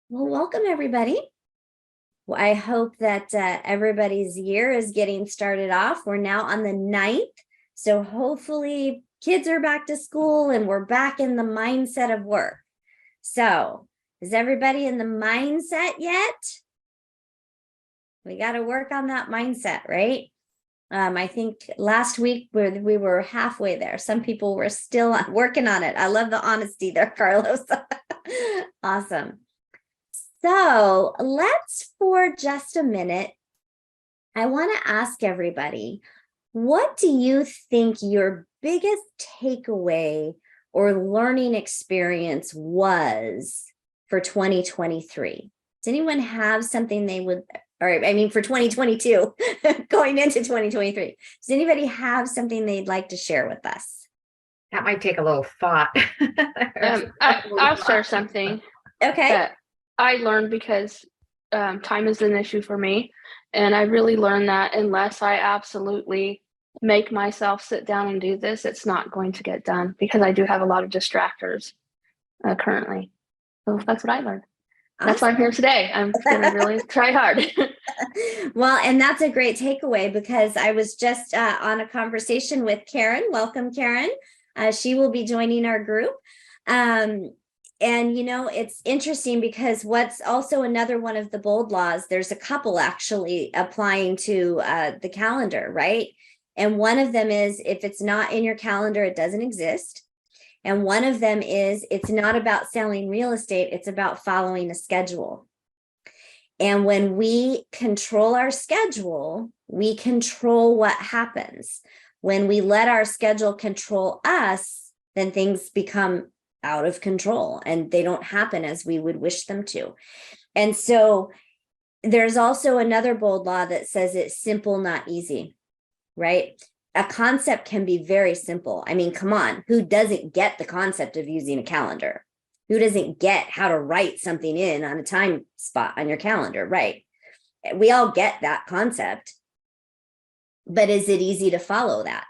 Well, welcome everybody. Well, I hope that everybody's year is getting started off. We're now on the 9th. So hopefully kids are back to school and we're back in the mindset of work. So is everybody in the mindset yet? We got to work on that mindset, right? I think last week we were halfway there. Some people were still working on it. I love the honesty there, Carlos. Awesome. So let's, for just a minute, I want to ask everybody, what do you think your biggest takeaway or learning experience was for 2023? Does anyone have something they would, or I mean for 2022, going into 2023, does anybody have something they'd like to share with us? That might take a little thought. I'll share something Okay. that I learned because time is an issue for me. And I really learned that unless I absolutely make myself sit down and do this, it's not going to get done because I do have a lot of distractors currently. So that's what I learned. Awesome. That's why I'm here today. I'm going to really try hard. Well, and that's a great takeaway because I was just on a conversation with Karen. Welcome, Karen. She will be joining our group. And, you know, it's interesting because what's also another one of the bold laws, there's a couple actually applying to the calendar, right? And one of them is if it's not in your calendar, it doesn't exist. And one of them is it's not about selling real estate, it's about following a schedule. And when we control our schedule, we control what happens. When we let our schedule control us, then things become out of control and they don't happen as we would wish them to. And so there's also another bold law that says it's simple, not easy, right? A concept can be very simple. I mean, come on, who doesn't get the concept of using a calendar? Who doesn't get how to write something in on a time spot on your calendar, right? We all get that concept, but is it easy to follow that?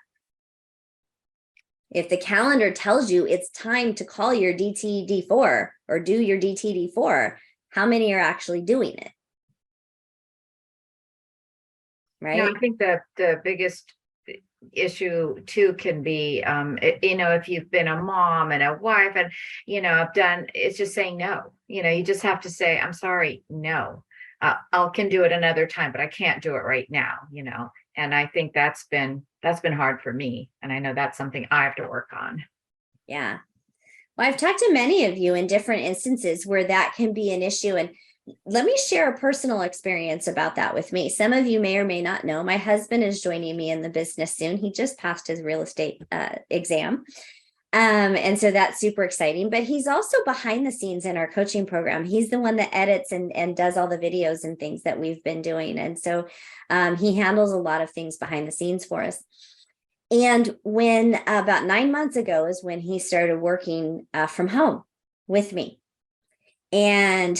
If the calendar tells you it's time to call your DTD4 or do your DTD4, how many are actually doing it? Right? I think the biggest issue too can be, if you've been a mom and a wife and, it's just saying no. You just have to say, I'm sorry, no. I can do it another time, but I can't do it right now, and I think that's been hard for me. And I know that's something I have to work on. Yeah. Well, I've talked to many of you in different instances where that can be an issue. And let me share a personal experience about that with me. Some of you may or may not know, my husband is joining me in the business soon. He just passed his real estate exam. And so that's super exciting, but he's also behind the scenes in our coaching program. He's the one that edits and does all the videos and things that we've been doing. And so he handles a lot of things behind the scenes for us. And when about 9 months ago is when he started working from home with me. And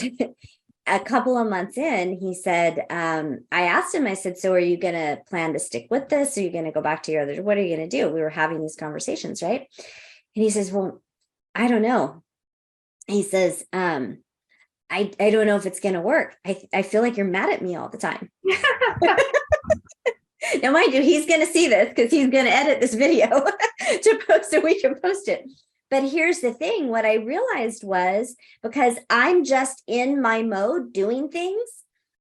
a couple of months in, he said, I asked him, I said, so are you going to plan to stick with this? Are you going to go back to your other, what are you going to do? We were having these conversations, right? And he says, well, I don't know. He says, I don't know if it's going to work. I feel like you're mad at me all the time. Now, mind you, he's going to see this because he's going to edit this video to post so we can post it. But here's the thing. What I realized was because I'm just in my mode doing things,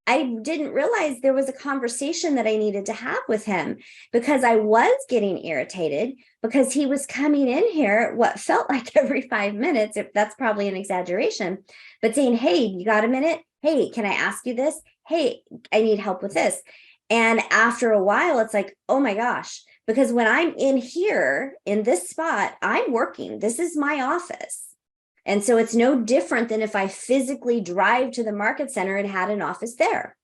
I didn't realize there was a conversation that I needed to have with him because I was getting irritated because he was coming in here what felt like every 5 minutes, if that's probably an exaggeration, but saying, hey, you got a minute? Hey, can I ask you this? Hey, I need help with this. And after a while, it's like, oh my gosh, because when I'm in here in this spot, I'm working. This is my office. And so it's no different than if I physically drive to the market center and had an office there.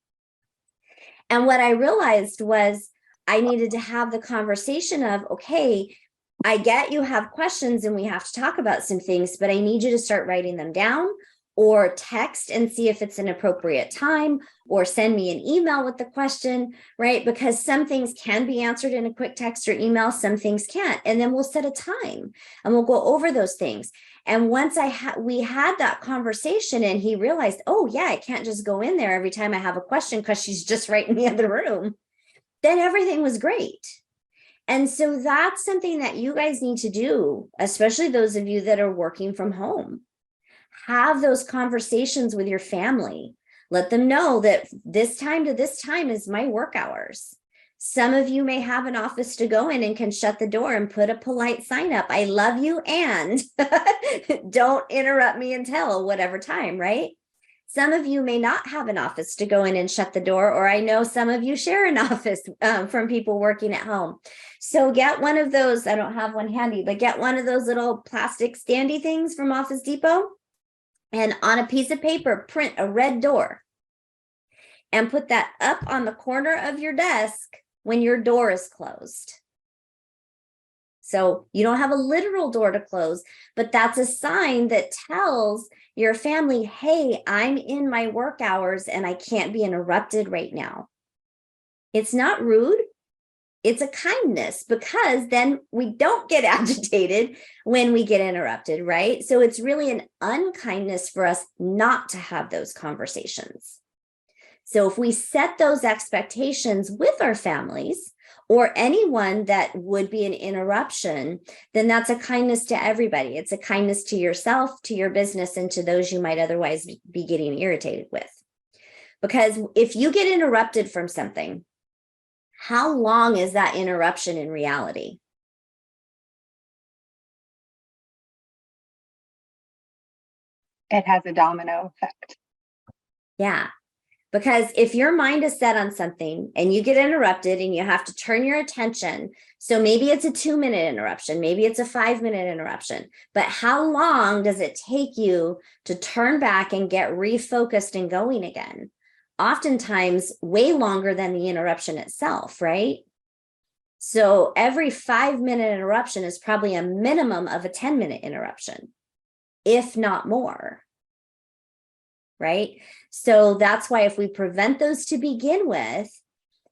And what I realized was I needed to have the conversation of, okay, I get you have questions and we have to talk about some things, but I need you to start writing them down or text and see if it's an appropriate time or send me an email with the question, right? Because some things can be answered in a quick text or email, some things can't. And then we'll set a time and we'll go over those things. And once we had that conversation and he realized, oh yeah, I can't just go in there every time I have a question because she's just right in the other room, then everything was great. And so that's something that you guys need to do, especially those of you that are working from home. Have those conversations with your family. Let them know that this time to this time is my work hours. Some of you may have an office to go in and can shut the door and put a polite sign up. I love you and don't interrupt me until whatever time, right? Some of you may not have an office to go in and shut the door, or I know some of you share an office from people working at home. So get one of those, I don't have one handy, but get one of those little plastic standy things from Office Depot, and on a piece of paper, print a red door and put that up on the corner of your desk when your door is closed. So you don't have a literal door to close, but that's a sign that tells your family, hey, I'm in my work hours and I can't be interrupted right now. It's not rude. It's a kindness, because then we don't get agitated when we get interrupted, right? So it's really an unkindness for us not to have those conversations. So if we set those expectations with our families or anyone that would be an interruption, then that's a kindness to everybody. It's a kindness to yourself, to your business, and to those you might otherwise be getting irritated with. Because if you get interrupted from something, how long is that interruption in reality? It has a domino effect. Yeah. Because if your mind is set on something and you get interrupted and you have to turn your attention, so maybe it's a 2-minute interruption, maybe it's a 5-minute interruption, but how long does it take you to turn back and get refocused and going again? Oftentimes way longer than the interruption itself, right? So every 5-minute interruption is probably a minimum of a 10-minute interruption, if not more. Right? So that's why if we prevent those to begin with,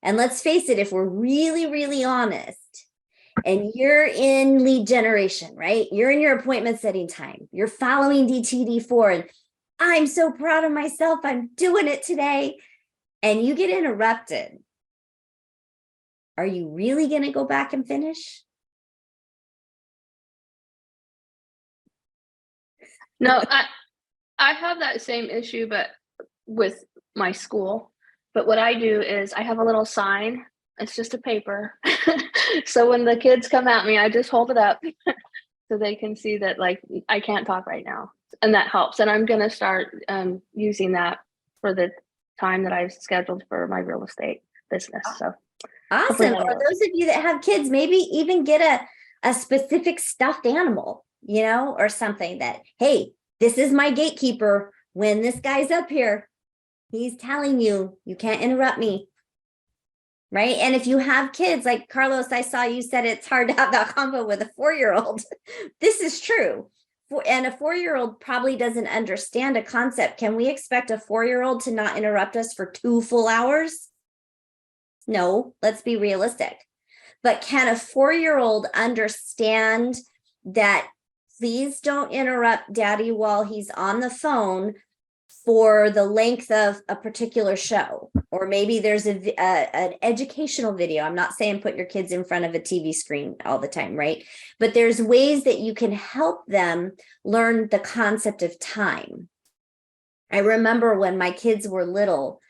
and let's face it, if we're really, really honest, and you're in lead generation, right? You're in your appointment setting time, you're following DTD4, and I'm so proud of myself, I'm doing it today, and you get interrupted, are you really going to go back and finish? No, I have that same issue, but with my school. But what I do is I have a little sign. It's just a paper. So when the kids come at me, I just hold it up so they can see that, like, I can't talk right now. And that helps. And I'm going to start using that for the time that I've scheduled for my real estate business. So awesome. For those of you that have kids, maybe even get a specific stuffed animal, you know, or something that, hey, this is my gatekeeper. When this guy's up here, he's telling you, you can't interrupt me. Right. And if you have kids like Carlos, I saw you said it's hard to have that combo with a 4-year-old. This is true. And a 4-year-old probably doesn't understand a concept. Can we expect a 4-year-old to not interrupt us for 2 full hours? No, let's be realistic. But can a 4-year-old understand that please don't interrupt daddy while he's on the phone for the length of a particular show? Or maybe there's an educational video. I'm not saying put your kids in front of a TV screen all the time, right? But there's ways that you can help them learn the concept of time. I remember when my kids were little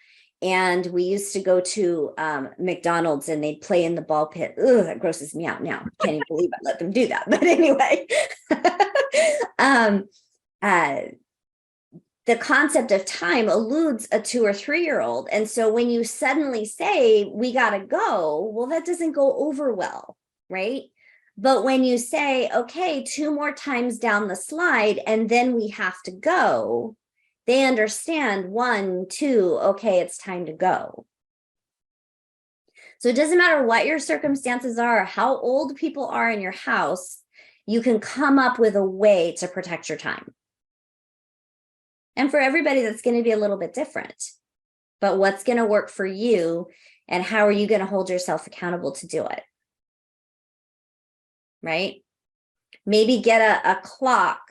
and we used to go to McDonald's and they'd play in the ball pit. Ugh, that grosses me out now. Can't even believe I let them do that. But anyway, the concept of time eludes a 2 or 3-year-old. And so when you suddenly say, we got to go, well, that doesn't go over well, right? But when you say, okay, 2 more times down the slide, and then we have to go, they understand 1, 2, okay, it's time to go. So it doesn't matter what your circumstances are, how old people are in your house, you can come up with a way to protect your time. And for everybody, that's going to be a little bit different. But what's going to work for you, and how are you going to hold yourself accountable to do it? Right? Maybe get a clock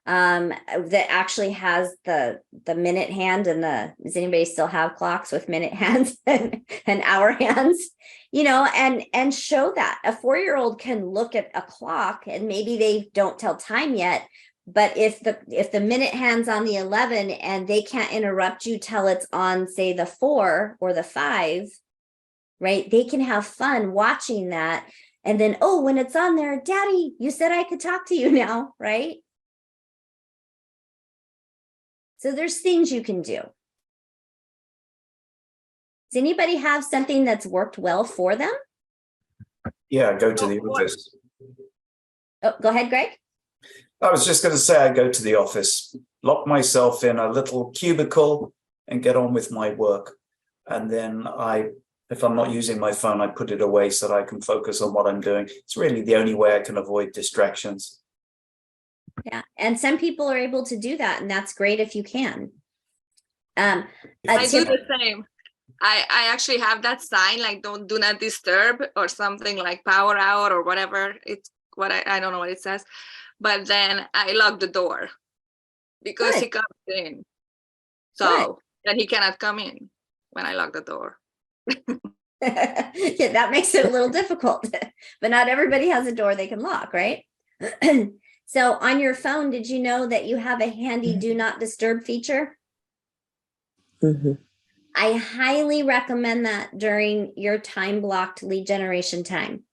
that actually has the minute hand and does anybody still have clocks with minute hands and hour hands, and show that a 4-year-old can look at a clock and maybe they don't tell time yet. But if the minute hand's on the 11 and they can't interrupt you till it's on, say, the 4 or the 5, right? They can have fun watching that. And then, oh, when it's on there, Daddy, you said I could talk to you now, right? So there's things you can do. Does anybody have something that's worked well for them? Yeah, go to the office. Oh, go ahead, Greg. I was just going to say, I go to the office, lock myself in a little cubicle and get on with my work. And then if I'm not using my phone, I put it away so that I can focus on what I'm doing. It's really the only way I can avoid distractions. Yeah. And some people are able to do that, and that's great if you can. I do the same. I actually have that sign, like do not disturb or something, like power hour or whatever. It's what I don't know what it says. But then I lock the door because Good. he comes in. So then he cannot come in when I lock the door. Yeah, that makes it a little difficult, but not everybody has a door they can lock, right? So on your phone, did you know that you have a handy do not disturb feature? Mm-hmm. I highly recommend that during your time blocked lead generation time,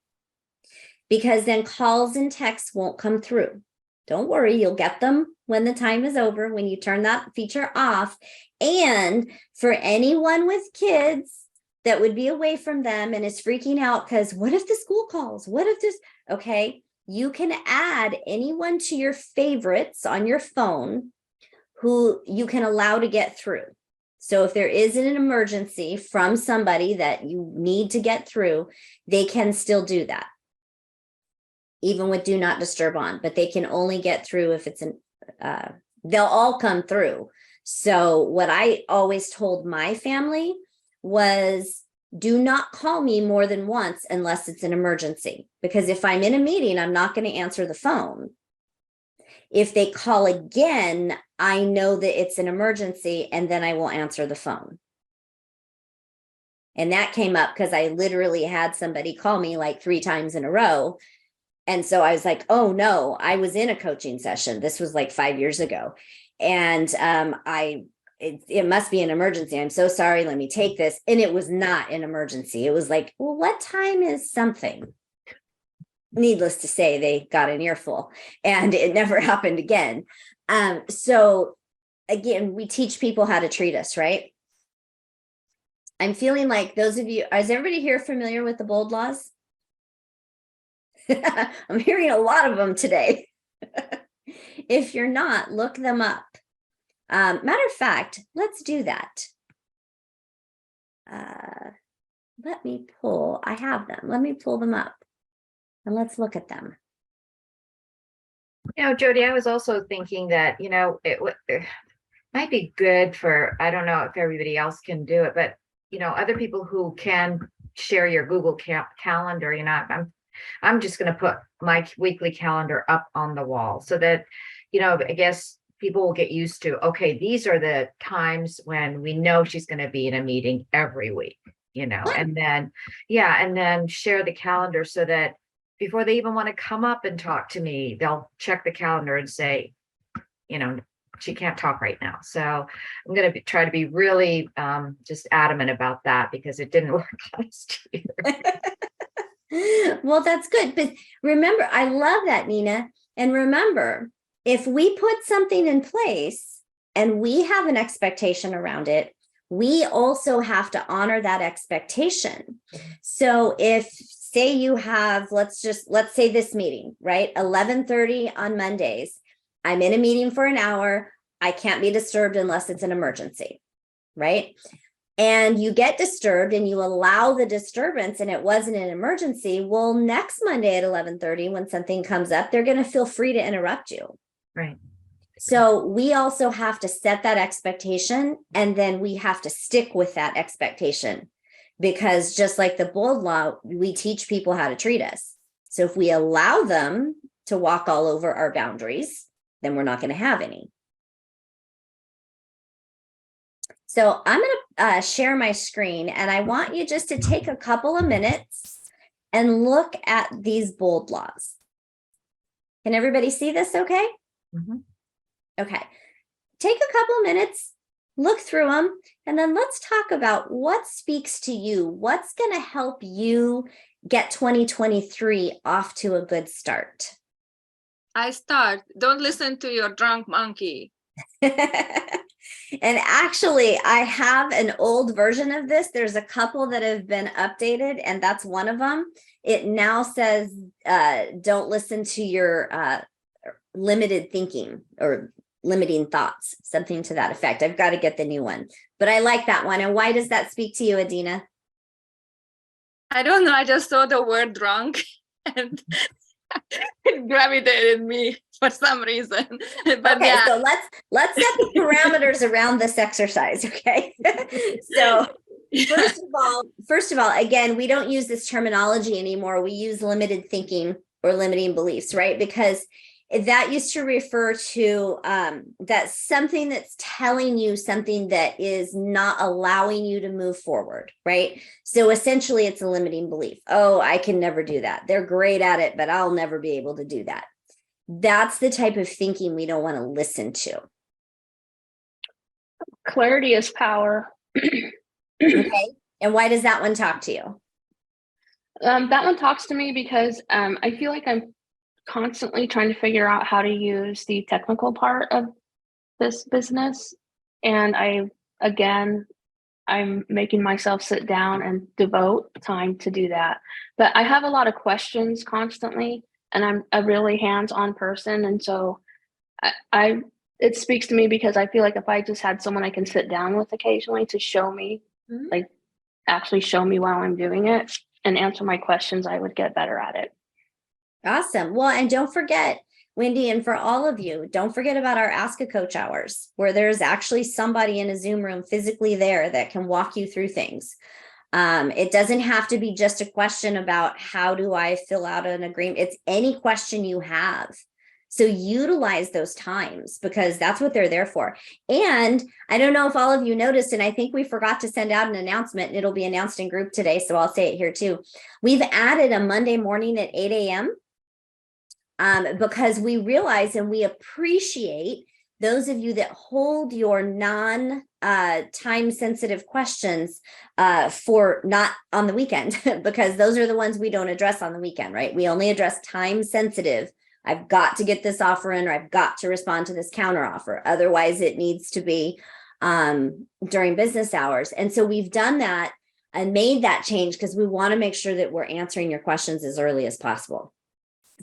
because then calls and texts won't come through. Don't worry, you'll get them when the time is over, when you turn that feature off. And for anyone with kids that would be away from them and is freaking out because what if the school calls? What if this? Okay, you can add anyone to your favorites on your phone who you can allow to get through. So if there is an emergency from somebody that you need to get through, they can still do that, even with do not disturb on, but they can only get through if it's they'll all come through. So what I always told my family was, do not call me more than once unless it's an emergency, because if I'm in a meeting, I'm not going to answer the phone. If they call again, I know that it's an emergency, and then I will answer the phone. And that came up because I literally had somebody call me like 3 times in a row. And so I was like, oh no, I was in a coaching session. This was like 5 years ago. And it must be an emergency. I'm so sorry. Let me take this. And it was not an emergency. It was like, well, what time is something? Needless to say, they got an earful and it never happened again. So again, we teach people how to treat us, right? I'm feeling like those of you, is everybody here familiar with the bold laws? I'm hearing a lot of them today. If you're not, look them up. Matter of fact, let's do that. Let me pull, I have them. Let me pull them up and let's look at them. Jodi, I was also thinking that, it might be good for, I don't know if everybody else can do it, but, other people who can share your Google Calendar, I'm just going to put my weekly calendar up on the wall so that, I guess people will get used to, okay, these are the times when we know she's going to be in a meeting every week, and then, and then share the calendar so that before they even want to come up and talk to me, they'll check the calendar and say, she can't talk right now. So I'm going to try to be really just adamant about that because it didn't work last year. Well, that's good. But remember, I love that, Nina. And remember, if we put something in place and we have an expectation around it, we also have to honor that expectation. So if, say you have, let's say this meeting, right? 11:30 on Mondays. I'm in a meeting for an hour. I can't be disturbed unless it's an emergency, right? And you get disturbed and you allow the disturbance and it wasn't an emergency. Well, next Monday at 11:30, when something comes up, they're going to feel free to interrupt you. Right. So we also have to set that expectation, and then we have to stick with that expectation, because just like the bold law, we teach people how to treat us. So if we allow them to walk all over our boundaries, then we're not going to have any. So I'm going to share my screen, and I want you just to take a couple of minutes and look at these bold laws. Can everybody see this okay? Mhm. Okay. Take a couple minutes, look through them, and then let's talk about what speaks to you. What's going to help you get 2023 off to a good start? I start. Don't listen to your drunk monkey. And actually, I have an old version of this. There's a couple that have been updated, and that's one of them. It now says, don't listen to your limited thinking or limiting thoughts, something to that effect. I've got to get the new one, but I like that one. And why does that speak to you, Adina? I don't know. I just saw the word drunk and it gravitated me for some reason. But Okay, yeah, so let's set the parameters around this exercise. Okay. So first of all, again, we don't use this terminology anymore. We use limited thinking or limiting beliefs, right? Because that used to refer to that's something that's telling you something that is not allowing you to move forward, right? So essentially it's a limiting belief. Oh, I can never do that. They're great at it, but I'll never be able to do that. That's the type of thinking we don't want to listen to. Clarity is power. Okay. And why does that one talk to you? That one talks to me because I feel like I'm constantly trying to figure out how to use the technical part of this business. And I'm making myself sit down and devote time to do that. But I have a lot of questions constantly, and I'm a really hands-on person. And so it speaks to me because I feel like if I just had someone I can sit down with occasionally to show me, like actually show me while I'm doing it and answer my questions, I would get better at it. Awesome. Well, and don't forget, Wendy, and for all of you, don't forget about our Ask a Coach hours, where there's actually somebody in a Zoom room physically there that can walk you through things. It doesn't have to be just a question about how do I fill out an agreement. It's any question you have. So utilize those times because that's what they're there for. And I don't know if all of you noticed, and I think we forgot to send out an announcement, and it'll be announced in group today. So I'll say it here too. We've added a Monday morning at 8 a.m. Because we realize and we appreciate those of you that hold your time sensitive questions for not on the weekend, because those are the ones we don't address on the weekend, right? We only address time sensitive. I've got to get this offer in, or I've got to respond to this counter offer. Otherwise, it needs to be during business hours. And so we've done that and made that change because we want to make sure that we're answering your questions as early as possible.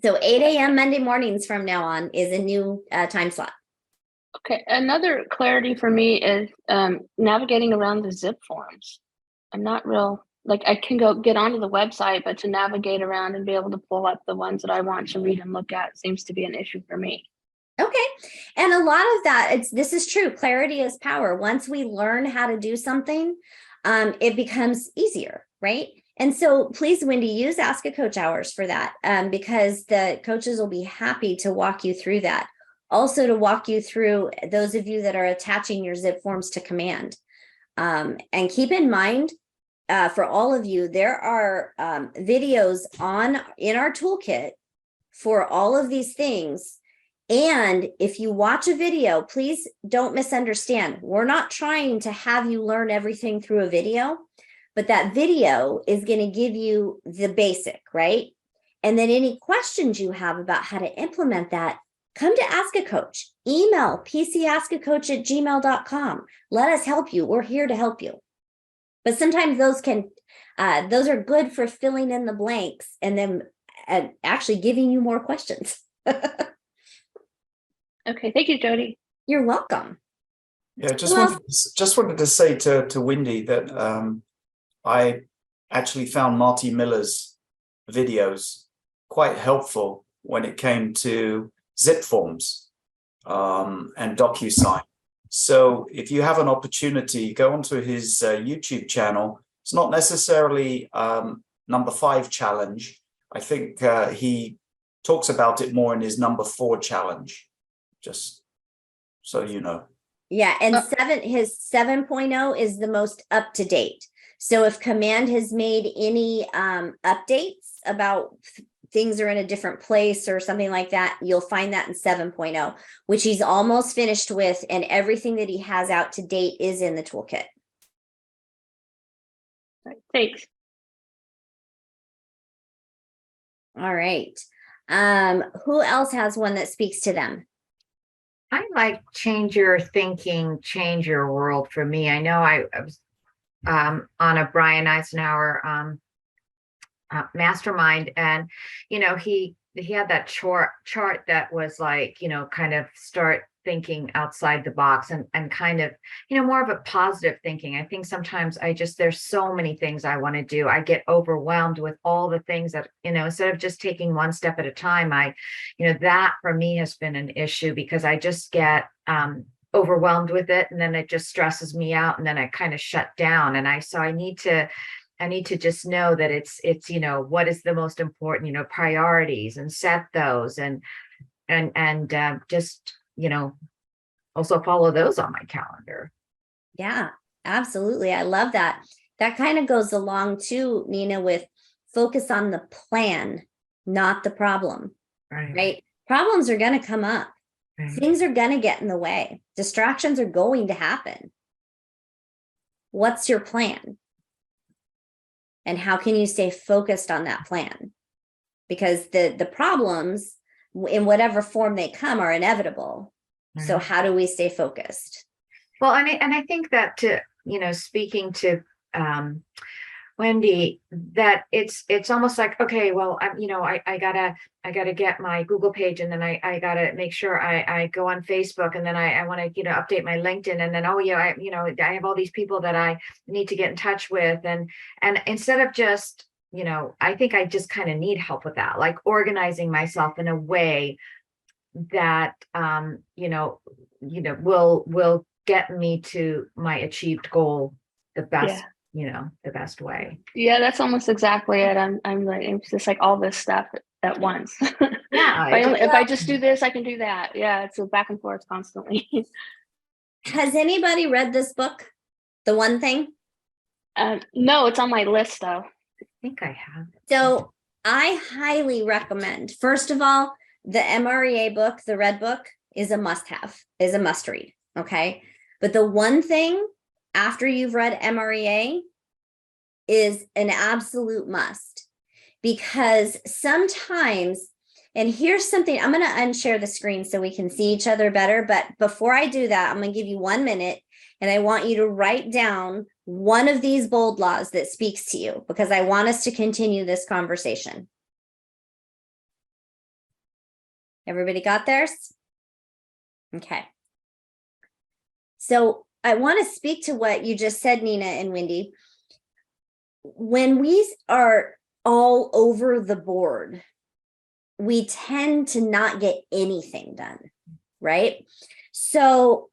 So 8 a.m. Monday mornings from now on is a new time slot. Okay, another clarity for me is navigating around the zip forms. I'm not I can go get onto the website, but to navigate around and be able to pull up the ones that I want to read and look at seems to be an issue for me. Okay. And a lot of that, this is true. Clarity is power. Once we learn how to do something, it becomes easier, right? And so please, Wendy, use Ask a Coach hours for that because the coaches will be happy to walk you through that. Also to walk you through those of you that are attaching your zip forms to command. And keep in mind, for all of you, there are videos in our toolkit for all of these things. And if you watch a video, please don't misunderstand. We're not trying to have you learn everything through a video. But that video is going to give you the basic, right? And then any questions you have about how to implement that, come to Ask a Coach. Email pcaskacoach@gmail.com. Let us help you. We're here to help you. But sometimes those are good for filling in the blanks and then actually giving you more questions. Okay, thank you, Jodi. You're welcome. Yeah, just wanted to say to Wendy that I actually found Marty Miller's videos quite helpful when it came to zip forms and DocuSign. So if you have an opportunity, go onto his YouTube channel. It's not necessarily number 5 challenge. I think he talks about it more in his number 4 challenge. just so you know. Yeah, and his 7.0 is the most up to date. So if Command has made any updates about things are in a different place or something like that, you'll find that in 7.0, which he's almost finished with, and everything that he has out to date is in the toolkit. Thanks. All right. Who else has one that speaks to them? I like change your thinking, change your world. For me, I know I was on a Brian Eisenhower mastermind, and he had that chart that was like, kind of start thinking outside the box and kind of, more of a positive thinking. I think sometimes there's so many things I want to do. I get overwhelmed with all the things that, instead of just taking one step at a time, that for me has been an issue, because I just get overwhelmed with it, and then it just stresses me out, and then I kind of shut down. And I need to just know that it's what is the most important, priorities, and set those, and just also follow those on my calendar. Yeah, absolutely. I love that. That kind of goes along too, Nina, with focus on the plan, not the problem, right? Problems are going to come up. Right. Things are going to get in the way. Distractions are going to happen. What's your plan? And how can you stay focused on that plan? Because the problems, in whatever form they come, are inevitable. So how do we stay focused? Well, and I think that speaking to Wendy, that it's almost like, okay, well, I gotta get my Google page, and then I gotta make sure I go on Facebook, and then I want to update my LinkedIn, and then I have all these people that I need to get in touch with, and instead of just I think I just kind of need help with that, like organizing myself in a way that will get me to my achieved goal the best, the best way. Yeah, that's almost exactly it. I'm like, it's just like all this stuff at once. Yeah. if I just do this, I can do that. Yeah, it's a back and forth constantly. Has anybody read this book, The One Thing? No, it's on my list though. I think I have. So I highly recommend, first of all, the MREA book, the red book, is a must-have, is a must-read, okay? But the one thing after you've read MREA is an absolute must, because sometimes, and here's something, I'm going to unshare the screen so we can see each other better. But before I do that, I'm going to give you 1 minute, and I want you to write down one of these bold laws that speaks to you, because I want us to continue this conversation. Everybody got theirs? Okay. So I want to speak to what you just said, Nina and Wendy. When we are all over the board, we tend to not get anything done, right? So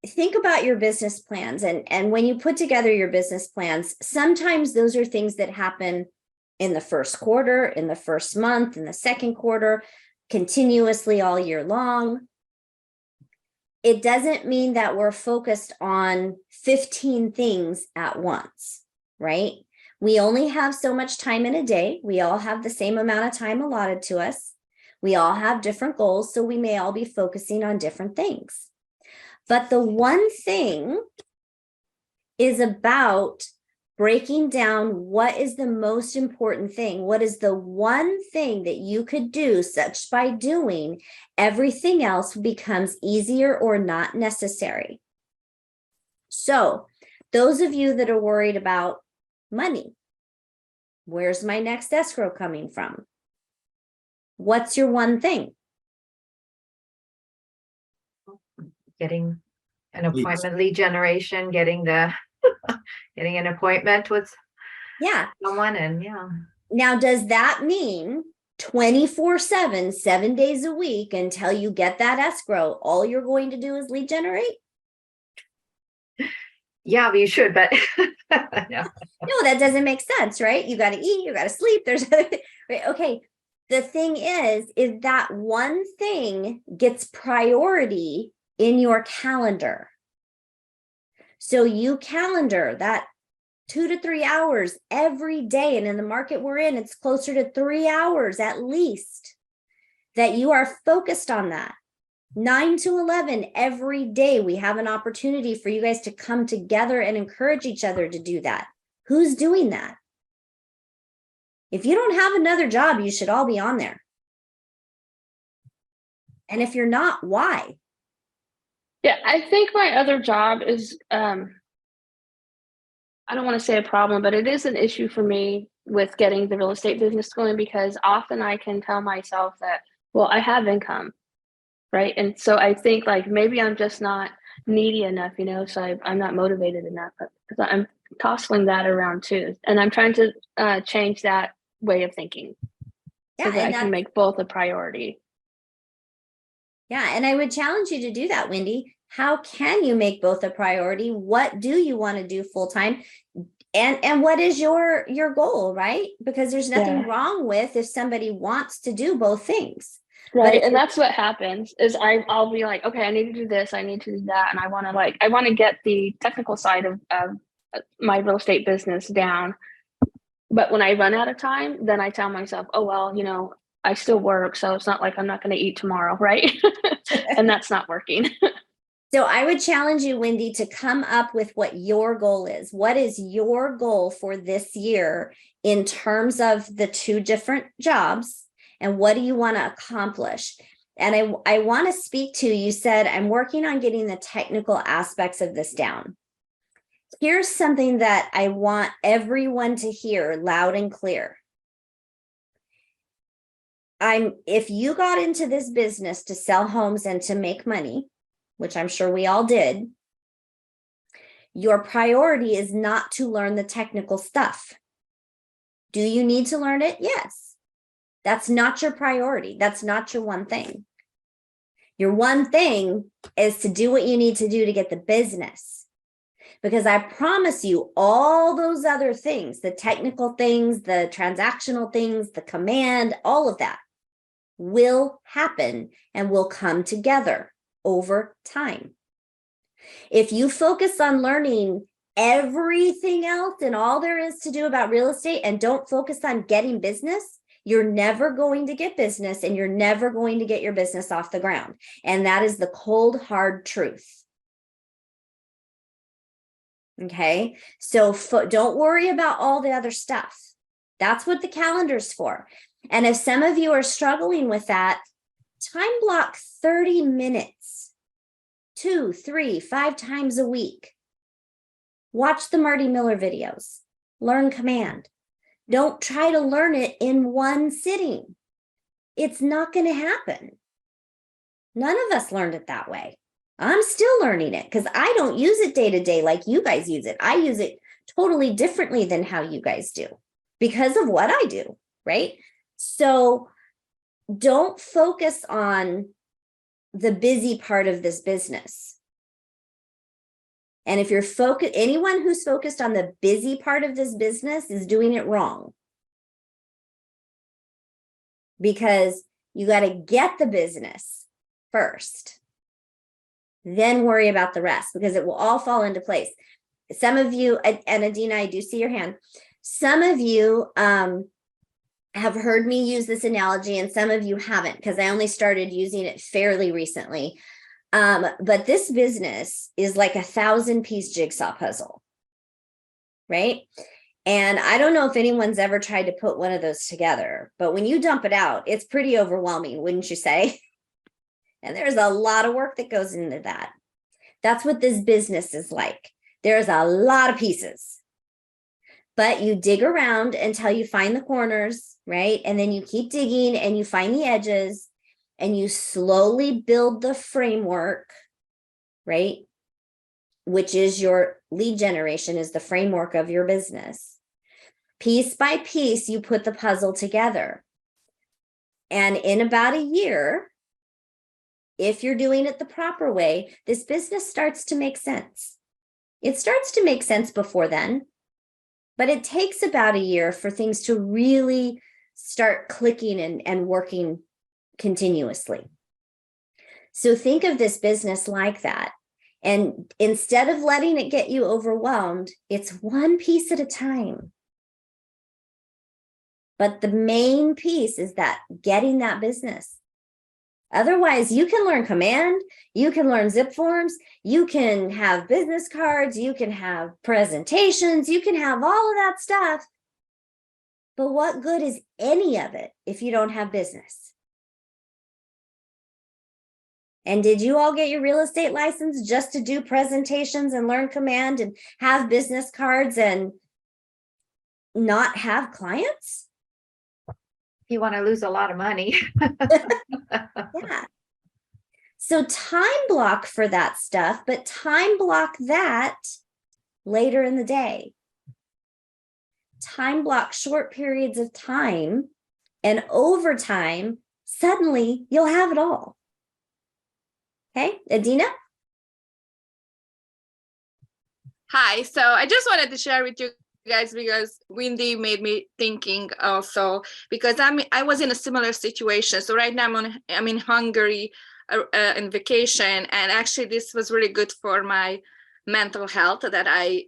think about your business plans, and when you put together your business plans, sometimes those are things that happen in the first quarter, in the first month, in the second quarter, continuously all year long. It doesn't mean that we're focused on 15 things at once, right? We only have so much time in a day. We all have the same amount of time allotted to us. We all have different goals, so we may all be focusing on different things. But the one thing is about breaking down what is the most important thing. What is the one thing that you could do, such by doing, everything else becomes easier or not necessary. So those of you that are worried about money, where's my next escrow coming from? What's your one thing? Getting an appointment, lead generation, getting an appointment with someone, and Now, does that mean 24/7, 7 days a week until you get that escrow, all you're going to do is lead generate? Yeah, you should, but No, that doesn't make sense, right? You got to eat, you got to sleep. There's other things, right? Okay. The thing is that one thing gets priority in your calendar. So you calendar that 2 to 3 hours every day. And in the market we're in, it's closer to 3 hours at least that you are focused on that. 9 to 11 every day. We have an opportunity for you guys to come together and encourage each other to do that. Who's doing that? If you don't have another job, you should all be on there. And if you're not, why? Yeah, I think my other job is, I don't want to say a problem, but it is an issue for me with getting the real estate business going, because often I can tell myself that, well, I have income, right? And so I think like maybe I'm just not needy enough, so I'm not motivated enough. But I'm tossing that around too. And I'm trying to change that way of thinking so that I can make both a priority. Yeah, and I would challenge you to do that, Wendy. How can you make both a priority? What do you want to do full time? And what is your goal, right? Because there's nothing wrong with if somebody wants to do both things. Right. And that's what happens is I'll be like, okay, I need to do this, I need to do that. And I want to get the technical side of my real estate business down. But when I run out of time, then I tell myself, oh, well, I still work. So it's not like I'm not going to eat tomorrow. Right. And that's not working. So I would challenge you, Wendy, to come up with what your goal is. What is your goal for this year in terms of the 2 different jobs? And what do you want to accomplish? And I want to speak to, you said, I'm working on getting the technical aspects of this down. Here's something that I want everyone to hear loud and clear. If you got into this business to sell homes and to make money, which I'm sure we all did, your priority is not to learn the technical stuff. Do you need to learn it? Yes. That's not your priority. That's not your one thing. Your one thing is to do what you need to do to get the business. Because I promise you, all those other things, the technical things, the transactional things, the command, all of that will happen and will come together over time. If you focus on learning everything else and all there is to do about real estate and don't focus on getting business, you're never going to get business and you're never going to get your business off the ground. And that is the cold, hard truth. Okay, so don't worry about all the other stuff. That's what the calendar's for. And if some of you are struggling with that, time block 30 minutes, 2, 3, 5 times a week. Watch the Marty Miller videos. Learn command. Don't try to learn it in one sitting. It's not going to happen. None of us learned it that way. I'm still learning it because I don't use it day to day like you guys use it. I use it totally differently than how you guys do because of what I do, right? So don't focus on the busy part of this business. And if you're anyone who's focused on the busy part of this business is doing it wrong. Because you got to get the business first. Then worry about the rest because it will all fall into place. Some of you, and Adina, I do see your hand. Some of you have heard me use this analogy and some of you haven't because I only started using it fairly recently. But this business is like 1,000-piece jigsaw puzzle, right? And I don't know if anyone's ever tried to put one of those together, but when you dump it out, it's pretty overwhelming, wouldn't you say? And there's a lot of work that goes into that. That's what this business is like. There's a lot of pieces, but you dig around until you find the corners, right? And then you keep digging and you find the edges and you slowly build the framework, right? Which is your lead generation, is the framework of your business. Piece by piece, you put the puzzle together. And in about a year, if you're doing it the proper way, this business starts to make sense. It starts to make sense before then, but it takes about a year for things to really start clicking and working continuously. So think of this business like that. And instead of letting it get you overwhelmed, it's one piece at a time. But the main piece is that getting that business. Otherwise, you can learn Command, you can learn zip forms, you can have business cards, you can have presentations, you can have all of that stuff. But what good is any of it if you don't have business? And did you all get your real estate license just to do presentations and learn Command and have business cards and not have clients? You want to lose a lot of money. Yeah. So time block for that stuff, but time block that later in the day. Time block short periods of time, and over time, suddenly you'll have it all. Okay, Adina? Hi, so I just wanted to share with you guys because Wendy made me thinking also, because I was in a similar situation. So right now I'm in Hungary in vacation, and actually this was really good for my mental health that I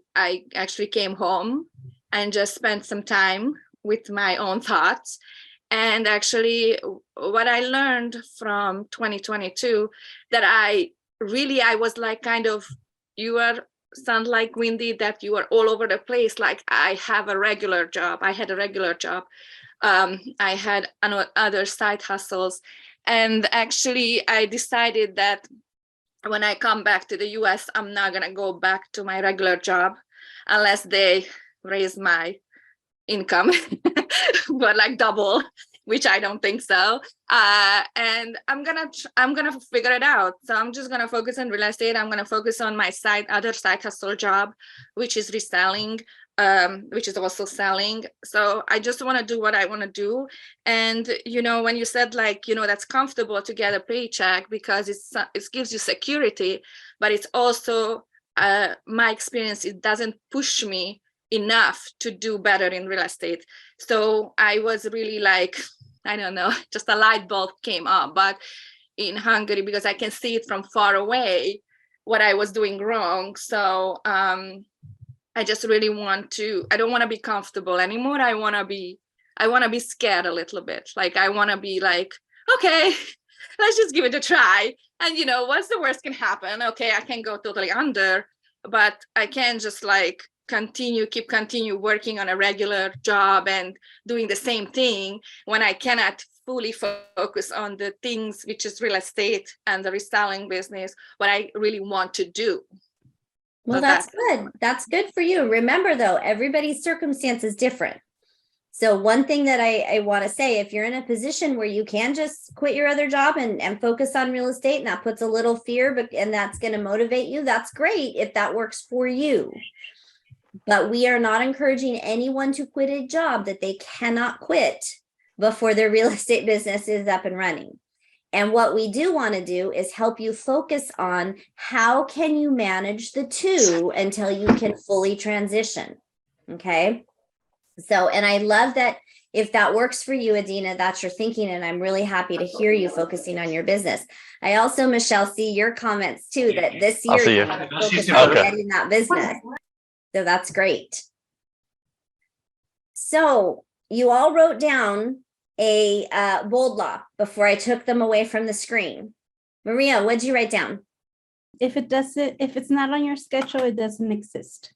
actually came home and just spent some time with my own thoughts. And actually what I learned from 2022, that I was like kind of, sound like Wendy, that you are all over the place. Like I had a regular job. I had other side hustles. And actually I decided that when I come back to the US, I'm not gonna go back to my regular job unless they raise my income, but like double, which I don't think so. And I'm gonna figure it out. So I'm just gonna focus on real estate. I'm gonna focus on my other side hustle job, which is reselling, which is also selling. So I just want to do what I want to do. And when you said like, that's comfortable to get a paycheck because it gives you security, but it's also my experience, it doesn't push me enough to do better in real estate. So I was really like, I don't know, just a light bulb came up. But in Hungary, because I can see it from far away what I was doing wrong. So I just really I don't want to be comfortable anymore. I want to be scared a little bit. Like I want to be like, okay, let's just give it a try. And what's the worst can happen? Okay, I can go totally under, but I can just like continue working on a regular job and doing the same thing when I cannot fully focus on the things which is real estate and the reselling business, what I really want to do. Well, that's good. That's good for you. Remember though, everybody's circumstance is different. So one thing that I want to say, if you're in a position where you can just quit your other job and focus on real estate, and that puts a little fear, and that's going to motivate you, that's great if that works for you. But we are not encouraging anyone to quit a job that they cannot quit before their real estate business is up and running. And what we do want to do is help you focus on how can you manage the two until you can fully transition. Okay. So, and I love that if that works for you, Adina, that's your thinking. And I'm really happy to hear you focusing on your business. I also, Michelle, see your comments too, that this year you want to focus on getting that business. So that's great. So you all wrote down a bold law before I took them away from the screen. Maria, what did you write down? If it's not on your schedule, it doesn't exist.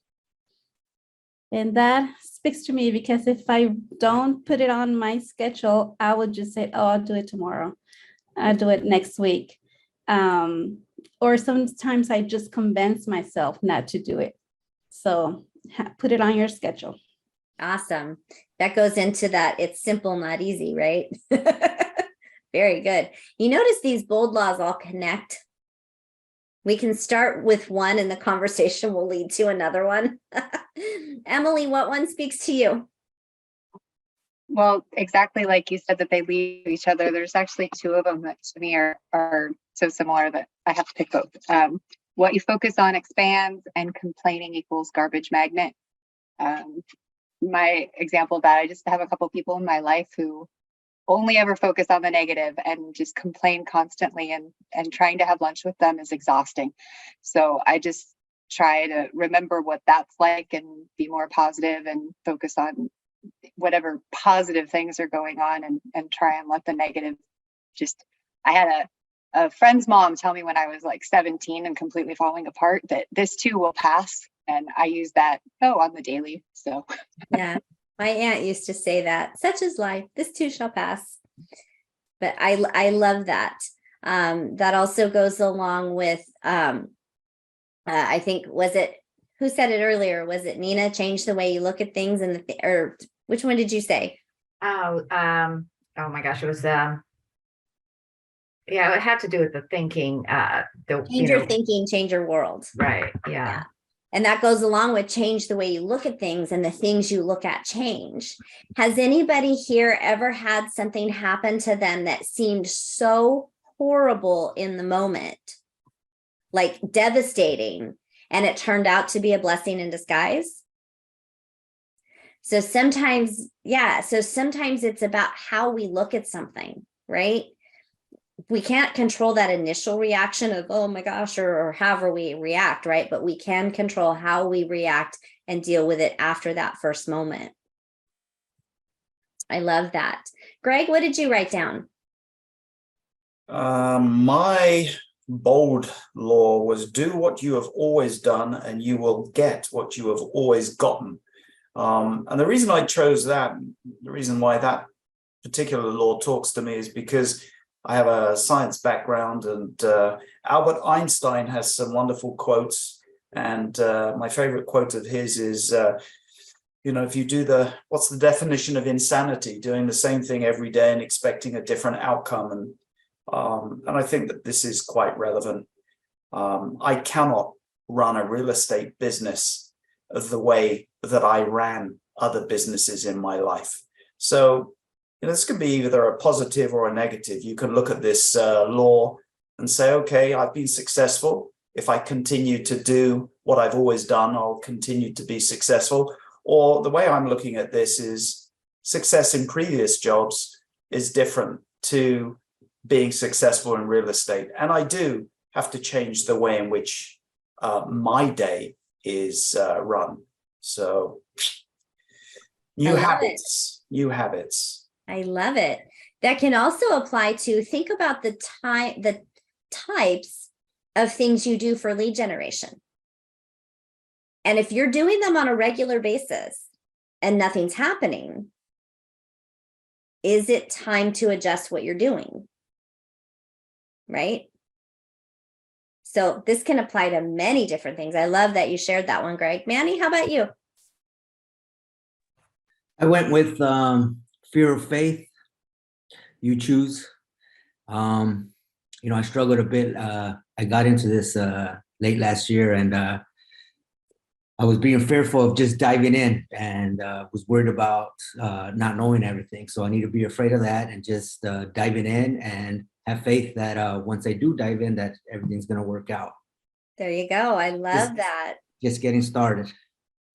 And that speaks to me because if I don't put it on my schedule, I would just say, oh, I'll do it tomorrow. I'll do it next week. Or sometimes I just convince myself not to do it. So put it on your schedule. Awesome. That goes into that. It's simple, not easy, right? Very good. You notice these bold laws all connect. We can start with one and the conversation will lead to another one. Emily, what one speaks to you? Well, exactly like you said that they lead to each other. There's actually two of them that to me are so similar that I have to pick both. What you focus on expands, and complaining equals garbage magnet. my example of that. I just have a couple people in my life who only ever focus on the negative and just complain constantly, and trying to have lunch with them is exhausting. So I just try to remember what that's like and be more positive and focus on whatever positive things are going on, and try and let the negative just, I had a friend's mom tell me when I was like 17 and completely falling apart that this too will pass. And I use that on the daily. So Yeah. My aunt used to say that, such is life, this too shall pass. But I love that. That also goes along with, I think, who said it earlier? Was it Nina? Change the way you look at things, or which one did you say? Oh my gosh, it was yeah, it had to do with the thinking, Change your thinking, change your world. right. Yeah. And that goes along with change the way you look at things, and the things you look at change. Has anybody here ever had something happen to them that seemed so horrible in the moment, like devastating, and it turned out to be a blessing in disguise? So sometimes it's about how we look at something, right? We can't control that initial reaction of, oh my gosh, or however we react, right? But we can control how we react and deal with it after that first moment. I love that. Greg, what did you write down? My bold law was do what you have always done and you will get what you have always gotten. And the reason I chose that, the reason why that particular law talks to me is because I have a science background, and Albert Einstein has some wonderful quotes. And my favorite quote of his is, if you do what's the definition of insanity? Doing the same thing every day and expecting a different outcome. And I think that this is quite relevant. I cannot run a real estate business the way that I ran other businesses in my life. So this can be either a positive or a negative. You can look at this law and say, okay, I've been successful. If I continue to do what I've always done, I'll continue to be successful. Or the way I'm looking at this is success in previous jobs is different to being successful in real estate. And I do have to change the way in which my day is run. So new habits. I love it. That can also apply to, think about the types of things you do for lead generation. And if you're doing them on a regular basis and nothing's happening, is it time to adjust what you're doing? Right? So this can apply to many different things. I love that you shared that one, Greg. Manny, how about you? I went with fear of faith. You choose. I struggled a bit. I got into this late last year, and I was being fearful of just diving in, and was worried about not knowing everything. So I need to be afraid of that and just diving in and have faith that once I do dive in, that everything's going to work out. There you go. I love that. Just getting started.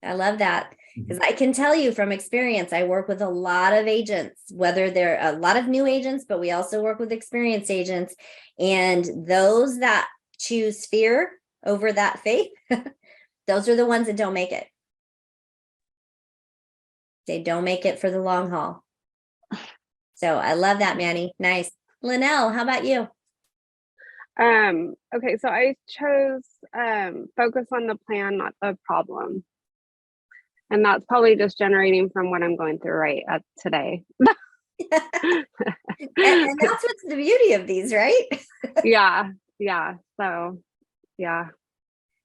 I love that. Because I can tell you from experience, I work with a lot of agents, whether they're a lot of new agents, but we also work with experienced agents. And those that choose fear over that faith, those are the ones that don't make it. They don't make it for the long haul. So I love that, Manny. Nice. Linnell, how about you? Okay, so I chose focus on the plan, not the problem. And that's probably just generating from what I'm going through right at today. and that's what's the beauty of these, right? Yeah. So, yeah.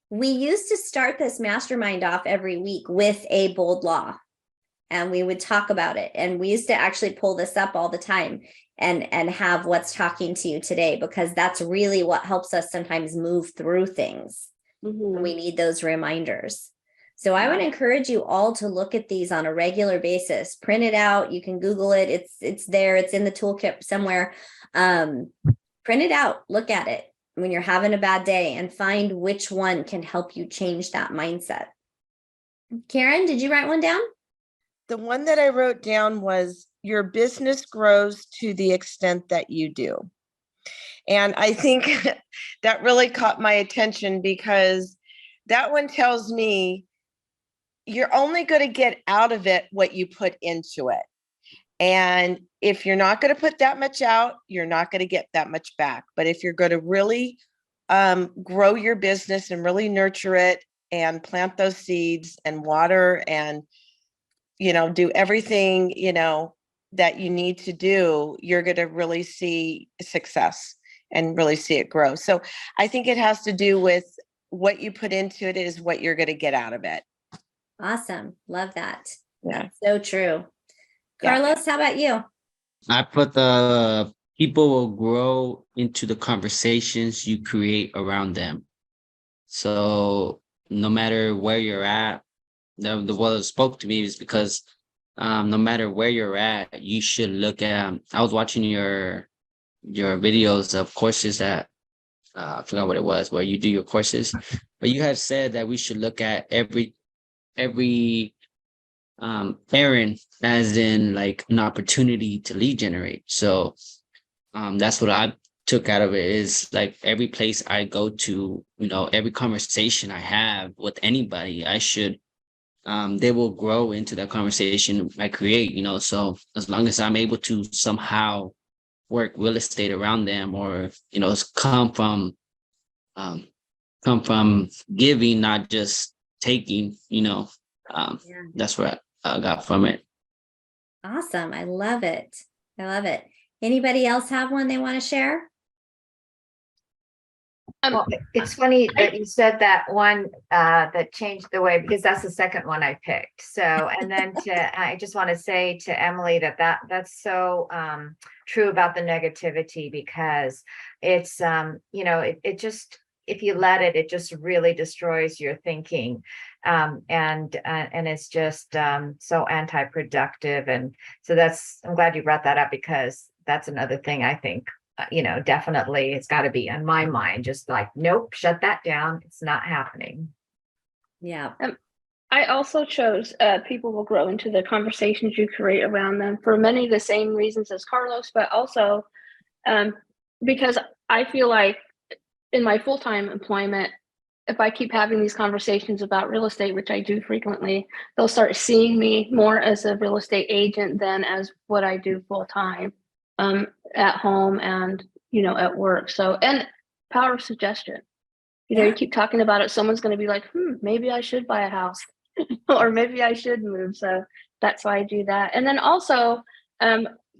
We used to start this mastermind off every week with a bold law, and we would talk about it. And we used to actually pull this up all the time and have what's talking to you today, because that's really what helps us sometimes move through things. Mm-hmm. We need those reminders. So I would encourage you all to look at these on a regular basis. Print it out. You can Google it. It's there. It's in the toolkit somewhere. Print it out. Look at it when you're having a bad day and find which one can help you change that mindset. Karen, did you write one down? the one that I wrote down was your business grows to the extent that you do. And I think that really caught my attention because that one tells me you're only going to get out of it what you put into it. And if you're not going to put that much out, you're not going to get that much back. But if you're going to really grow your business and really nurture it and plant those seeds and water and, do everything, that you need to do, you're going to really see success and really see it grow. So I think it has to do with what you put into it is what you're going to get out of it. Awesome. Love that. Yeah. That's so true. Yeah. Carlos, how about you? I put the people will grow into the conversations you create around them. So no matter where you're at, the what spoke to me is because no matter where you're at, you should look at. I was watching your videos of courses that I forgot what it was, where you do your courses, but you had said that we should look at every errand as in like an opportunity to lead generate. So that's what I took out of it is like every place I go to, every conversation I have with anybody, I should they will grow into that conversation I create, so as long as I'm able to somehow work real estate around them or, come from giving, not just taking, that's what I got from it. Awesome. I love it. I love it. Anybody else have one they want to share? Well, it's funny that you said that one that changed the way, because that's the second one I picked. So, and then I just want to say to Emily that's so true about the negativity, because it's, it just, if you let it, it just really destroys your thinking. And it's just so anti-productive. And so I'm glad you brought that up, because that's another thing I think, definitely it's got to be on my mind, just like, nope, shut that down. It's not happening. Yeah. I also chose people will grow into the conversations you create around them for many of the same reasons as Carlos, but also because I feel like in my full-time employment, if I keep having these conversations about real estate, which I do frequently, they'll start seeing me more as a real estate agent than as what I do full-time at home and, at work. So, and power of suggestion. You keep talking about it, someone's going to be like, maybe I should buy a house or maybe I should move. So that's why I do that. And then also,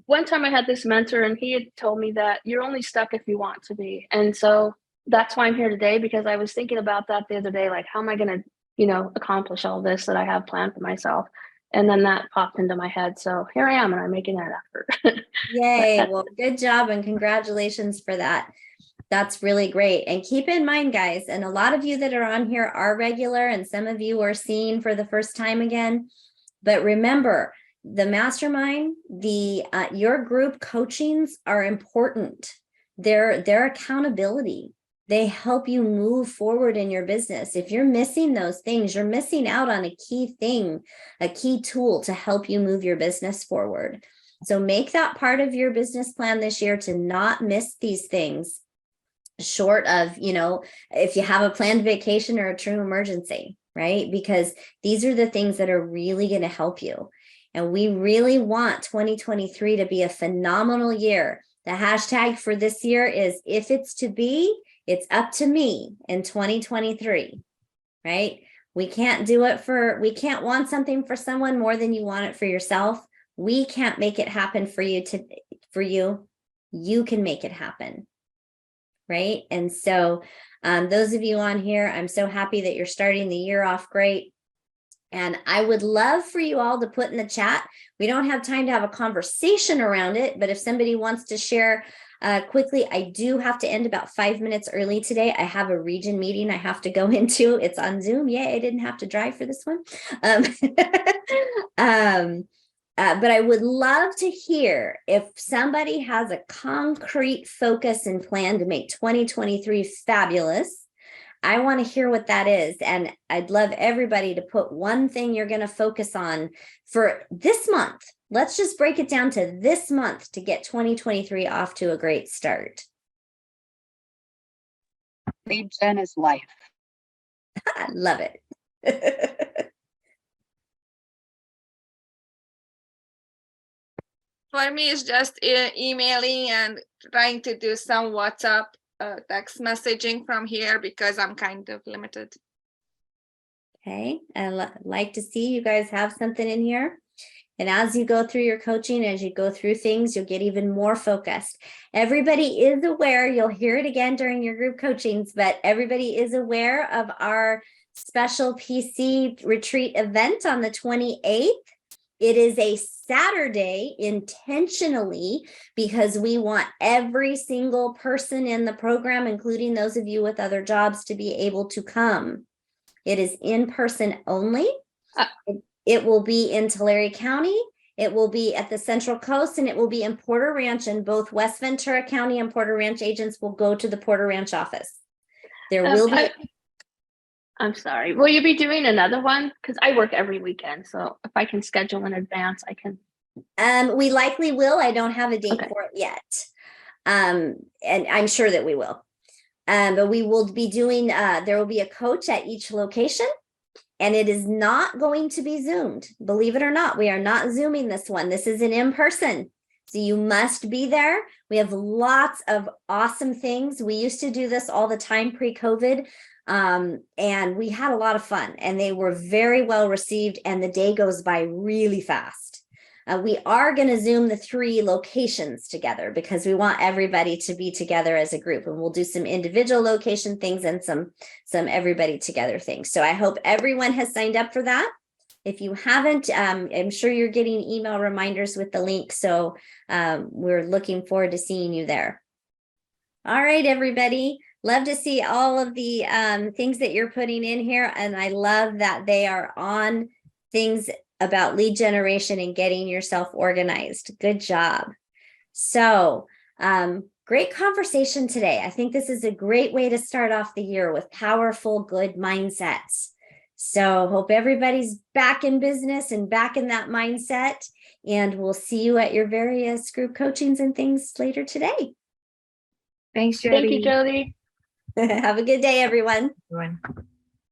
one time I had this mentor and he had told me that you're only stuck if you want to be. And so that's why I'm here today, because I was thinking about that the other day, like, how am I going to, accomplish all this that I have planned for myself? And then that popped into my head. So here I am, and I'm making that effort. Yay. Well, good job and congratulations for that. That's really great. And keep in mind, guys, and a lot of you that are on here are regular, and some of you are seeing for the first time again. But remember, the mastermind, your group coachings are important. They're accountability. They help you move forward in your business. If you're missing those things, you're missing out on a key thing, a key tool to help you move your business forward. So make that part of your business plan this year to not miss these things, short of, if you have a planned vacation or a true emergency, right? Because these are the things that are really going to help you. And we really want 2023 to be a phenomenal year. The hashtag for this year is, if it's to be, it's up to me in 2023, right? We can't want something for someone more than you want it for yourself. We can't make it happen for you. You can make it happen, right? And so those of you on here, I'm so happy that you're starting the year off great. And I would love for you all to put in the chat. We don't have time to have a conversation around it, but if somebody wants to share quickly, I do have to end about 5 minutes early today. I have a region meeting I have to go into. It's on Zoom. Yay, I didn't have to drive for this one. But I would love to hear if somebody has a concrete focus and plan to make 2023 fabulous. I want to hear what that is. And I'd love everybody to put one thing you're going to focus on for this month. Let's just break it down to this month to get 2023 off to a great start. Lead gen is life. I love it. For me, it's just emailing and trying to do some WhatsApp text messaging from here because I'm kind of limited. Okay, I like to see you guys have something in here. And as you go through your coaching, as you go through things, you'll get even more focused. Everybody is aware, you'll hear it again during your group coachings, but everybody is aware of our special PC retreat event on the 28th. It is a Saturday intentionally because we want every single person in the program, including those of you with other jobs, to be able to come. It is in person only. It will be in Tulare County. It will be at the Central Coast, and it will be in Porter Ranch, and both West Ventura County and Porter Ranch agents will go to the Porter Ranch office. There will be. I'm sorry. Will you be doing another one? Because I work every weekend. So if I can schedule in advance, I can. We likely will. I don't have a date Okay. for it yet. And I'm sure that we will. But we will be doing, there will be a coach at each location, and it is not going to be Zoomed. Believe it or not, we are not Zooming this one. This is an in-person. So you must be there. We have lots of awesome things. We used to do this all the time pre-COVID. And we had a lot of fun, and they were very well received, and the day goes by really fast. We are going to Zoom the 3 locations together because we want everybody to be together as a group, and we'll do some individual location things and some everybody together things. So I hope everyone has signed up for that. If you haven't, I'm sure you're getting email reminders with the link. So we're looking forward to seeing you there. All right, everybody. Love to see all of the things that you're putting in here. And I love that they are on things about lead generation and getting yourself organized. Good job. So great conversation today. I think this is a great way to start off the year with powerful, good mindsets. So hope everybody's back in business and back in that mindset. And we'll see you at your various group coachings and things later today. Thanks, Jodi. Thank you, Jodi. Have a good day, everyone. Everyone.